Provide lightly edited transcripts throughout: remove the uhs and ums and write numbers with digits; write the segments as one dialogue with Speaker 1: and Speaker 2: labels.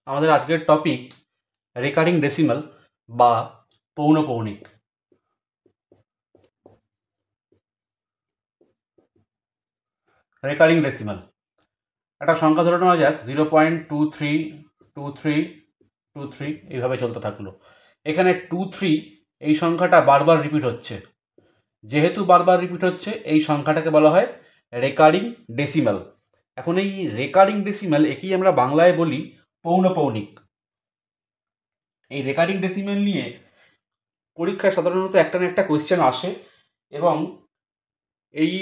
Speaker 1: আমাদের আজকের topic recurring decimal বা পৌনঃপৌনিক। রেকারিং ডেসিমাল একটা সংখ্যা ধরে নেওয়া যাক 0.232323 এইভাবে চলতে থাকলো। এখানে 23 এই সংখ্যাটা বারবার রিপিট হচ্ছে। যেহেতু বারবার রিপিট হচ্ছে এই সংখ্যাটাকে বলা হয় রেকারিং ডেসিমাল। এখন এই রেকারিং ডেসিমাল একেই আমরা বাংলায় বলি পৌনঃপৌনিক। এই রেকারিং ডেসিমাল নিয়ে পরীক্ষায় সাধারণত একটা না একটা কোয়েশ্চেন আসে এবং এই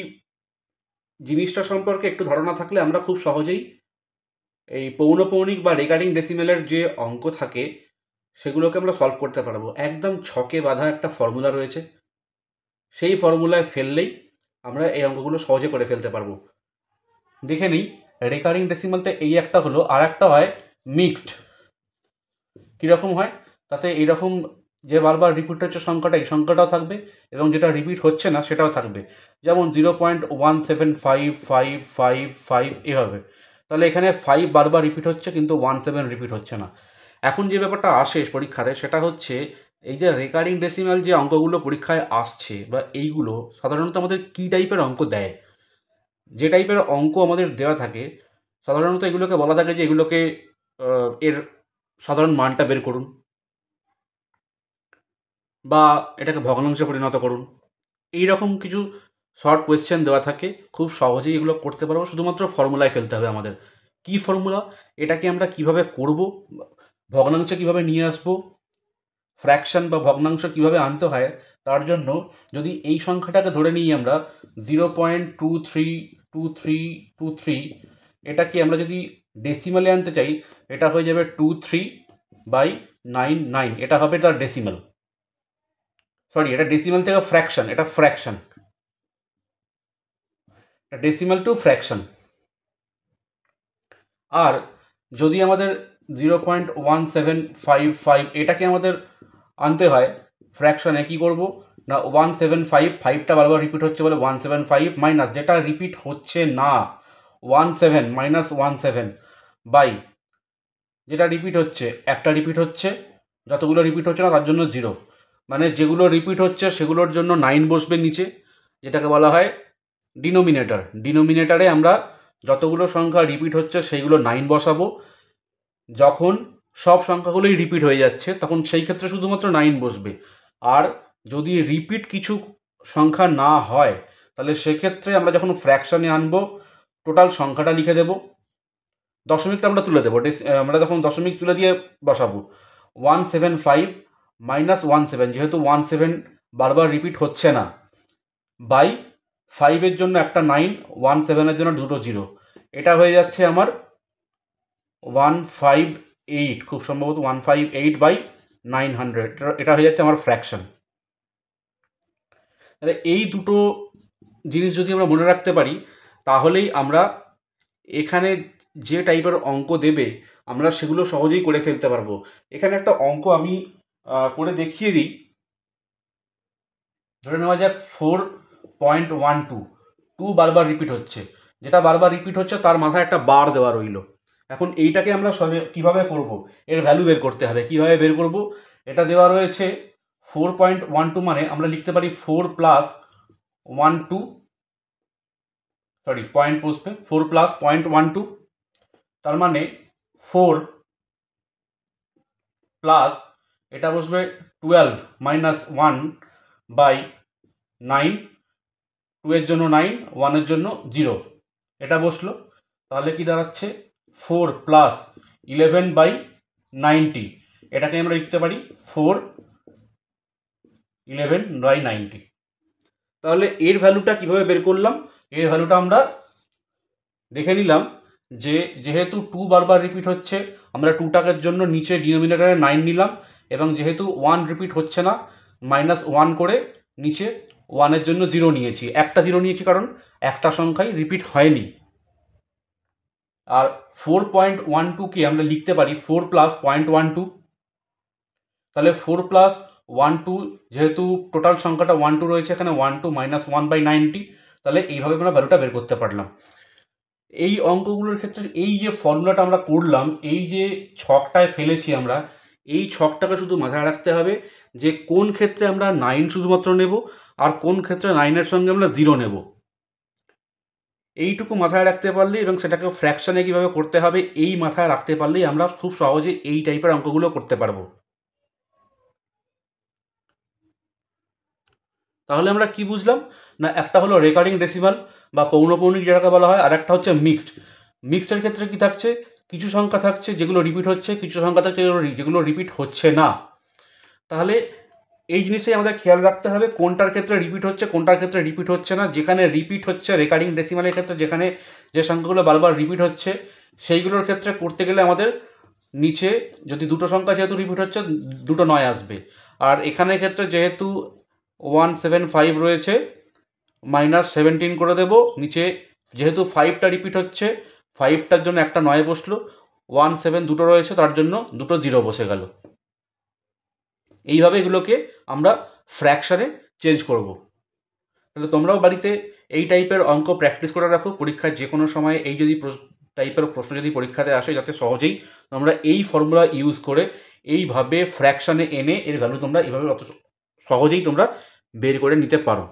Speaker 1: জিনিসটা সম্পর্কে একটু ধারণা থাকলে আমরা খুব সহজেই এই পৌনঃপৌনিক বা রেকারিং ডেসিমেলের যে অঙ্ক থাকে সেগুলোকে আমরা সলভ করতে পারবো। একদম ছকে বাঁধা একটা ফর্মুলা রয়েছে, সেই ফর্মুলায় ফেললেই আমরা এই অঙ্কগুলো সহজে করে ফেলতে পারবো। দেখে নিই, রেকারিং ডেসিমালতে এই একটা হলো, আর একটা হয় মিক্সড। কীরকম হয়? তাতে এইরকম যে বারবার রিপিট হচ্ছে সংখ্যাটা, এই সংখ্যাটাও থাকবে এবং যেটা রিপিট হচ্ছে না সেটাও থাকবে। যেমন 0.1755555 এভাবে। তাহলে এখানে 5 বারবার রিপিট হচ্ছে কিন্তু 17 রিপিট হচ্ছে না। এখন যে ব্যাপারটা আসে পরীক্ষাতে সেটা হচ্ছে এই যে রেকারিং ডেসিমাল যে অঙ্কগুলো পরীক্ষায় আসছে বা এইগুলো সাধারণত আমাদের কী টাইপের অঙ্ক দেয়। যে টাইপের অঙ্ক আমাদের দেওয়া থাকে সাধারণত এগুলোকে বলা থাকে যে এগুলোকে এর সাধারণ মানটা বের করুন বা এটাকে ভগ্নাংশে পরিণত করুন। এই রকম কিছু শর্ট কোয়েশ্চেন দেওয়া থাকে, খুব সহজেই এগুলো করতে পারবো। শুধুমাত্র ফর্মুলায় ফেলতে হবে আমাদের। কি ফর্মুলা? এটাকে আমরা কিভাবে করব, ভগ্নাংশে কিভাবে নিয়ে আসবো, ফ্র্যাকশন বা ভগ্নাংশ কিভাবে আনতে হয়, তার জন্য যদি এই সংখ্যাটাকে ধরে নিই আমরা 0.232323, এটাকে আমরা যদি ডেসিমালে আনতে চাই এটা হয়ে যাবে 23/99। এটা হবে তার ডেসিমাল। সরি, এটা ডেসিমাল থেকে ফ্র্যাকশন, এটা ফ্র্যাকশন, ডেসিমাল টু ফ্র্যাকশন। আর যদি আমাদের 0.1755 এটাকে আমাদের আনতে হয় ফ্র্যাকশনে, কী করব না, 175টা বারবার রিপিট হচ্ছে বলে 175 মাইনাস যেটা রিপিট হচ্ছে না 17 মাইনাস 17 বাই যেটা রিপিট হচ্ছে, একটা রিপিট হচ্ছে, যতগুলো রিপিট হচ্ছে না তার জন্য 0। মানে যেগুলো রিপিট হচ্ছে সেগুলোর জন্য 9 বসবে নিচে, যেটাকে বলা হয় ডিনোমিনেটর। ডিনোমিনেটারে আমরা যতগুলো সংখ্যা রিপিট হচ্ছে সেইগুলো 9 বসাবো। যখন সব সংখ্যাগুলোই রিপিট হয়ে যাচ্ছে তখন সেই ক্ষেত্রে শুধুমাত্র 9 বসবে। আর যদি রিপিট কিছু সংখ্যা না হয় তাহলে সেক্ষেত্রে আমরা যখন ফ্র্যাকশানে আনবো টোটাল সংখ্যাটা লিখে দেব, দশমিকটা আমরা তুলে দেবো। আমরা যখন দশমিক তুলে দিয়ে বসাবো 175 মাইনাস 17, যেহেতু 17 বারবার রিপিট হচ্ছে না, বাই 5-এর জন্য একটা 9, 17-এর জন্য দুটো 0, এটা হয়ে যাচ্ছে আমার 158, খুব সম্ভবত 158/900। এটা হয়ে যাচ্ছে আমার ফ্র্যাকশন। তাহলে এই দুটো জিনিস যদি আমরা মনে রাখতে পারি তাহলেই আমরা এখানে যে টাইপের অঙ্ক দেবে আমরা সেগুলো সহজেই করে ফেলতে পারবো। এখানে একটা অঙ্ক আমি করে দেখিয়ে দিই। ধরে নেওয়া যাক 4.12, 2 বারবার রিপিট হচ্ছে, যেটা বারবার রিপিট হচ্ছে তার মাথায় একটা বার দেওয়া রইল। এখন এইটাকে আমরা কীভাবে করব, এর ভ্যালু বের করতে হবে। কীভাবে বের করব? এটা দেওয়া রয়েছে 4.12, মানে আমরা লিখতে পারি 4 প্লাস 12, সরি পয়েন্ট বসবে 4 প্লাস 0.12, তার মানে 4 প্লাস এটা বসবে 12 মাইনাস 1/9, 2-এর জন্য 9, 1-এর জন্য 0, এটা বসলো। তাহলে কি দাঁড়াচ্ছে 4 প্লাস 11/90, এটাকে আমরা লিখতে পারি 4/11/90। তাহলে এর ভ্যালুটা কিভাবে বের করলাম? এর ভ্যালুটা আমরা দেখে নিলাম যে যেহেতু 2 বারবার রিপিট হচ্ছে আমরা 2টাকের জন্য নিচে ডিনোমিনেটরে 9 নিলাম, এবং যেহেতু 1 রিপিট হচ্ছে না মাইনাস 1 করে নিচে 1-এর জন্য 0 নিয়েছি। একটা 0 নিয়েছি কারণ একটা সংখ্যাই রিপিট হয়নি। আর 4.12কে আমরা লিখতে পারি 4 প্লাস 0.12। তাহলে 4 প্লাস 12, যেহেতু টোটাল সংখ্যাটা 12 রয়েছে এখানে, 12 মাইনাস 1/90, তাহলে এইভাবে আমরা ভ্যালুটা বের করতে পারলাম। এই অঙ্কগুলোর ক্ষেত্রে এই যে ফর্মুলাটা আমরা করলাম, এই যে ছকটায় ফেলেছি আমরা, এই ছকটাকে শুধু মাথায় রাখতে হবে যে কোন ক্ষেত্রে আমরা 9 শুধুমাত্র নেব আর কোন ক্ষেত্রে 9-এর সঙ্গে আমরা 0 নেব। এইটুকু মাথায় রাখতে পারলেই এবং সেটাকে ফ্র্যাকশনে কীভাবে করতে হবে এই মাথায় রাখতে পারলেই আমরা খুব সহজে এই টাইপের অঙ্কগুলো করতে পারবো। তাহলে আমরা কি বুঝলাম না, একটা হলো রেকারিং ডেসিমাল বা পৌনঃপৌনিক যেটাকে বলা হয়, আর একটা হচ্ছে মিক্সড। মিক্সডের ক্ষেত্রে কি থাকছে, কিছু সংখ্যা থাকছে যেগুলো রিপিট হচ্ছে, কিছু সংখ্যা থাকছে যেগুলো রিপিট হচ্ছে না। তাহলে এই জিনিসটাই আমাদের খেয়াল রাখতে হবে কোনটার ক্ষেত্রে রিপিট হচ্ছে, কোনটার ক্ষেত্রে রিপিট হচ্ছে না। যেখানে রিপিট হচ্ছে রেকারিং ডেসিমালের ক্ষেত্রে, যেখানে যে সংখ্যাগুলো বারবার রিপিট হচ্ছে সেইগুলোর ক্ষেত্রে করতে গেলে আমাদের নিচে যদি দুটো সংখ্যা যেহেতু রিপিট হচ্ছে, দুটো 9 আসবে। আর এখানের ক্ষেত্রে যেহেতু 175 রয়েছে, -17 করে দেব। নিচে যেহেতু 5টা রিপিট হচ্ছে, 5টার জন্য একটা 9 বসলো, 17 দুটো রয়েছে তার জন্য দুটো 0 বসে গেল। এইভাবে এগুলোকে আমরা ফ্র্যাকশানে চেঞ্জ করব। তাহলে তোমরাও বাড়িতে এই টাইপের অঙ্ক প্র্যাকটিস করে রাখো, পরীক্ষায় যে কোনো সময় এই যদি টাইপের প্রশ্ন যদি পরীক্ষাতে আসে, যাতে সহজেই তোমরা এই ফর্মুলা ইউজ করে এইভাবে ফ্র্যাকশানে এনে এর ভ্যালু তোমরা এইভাবে অত সহজেই তোমরা বের করে নিতে পারো।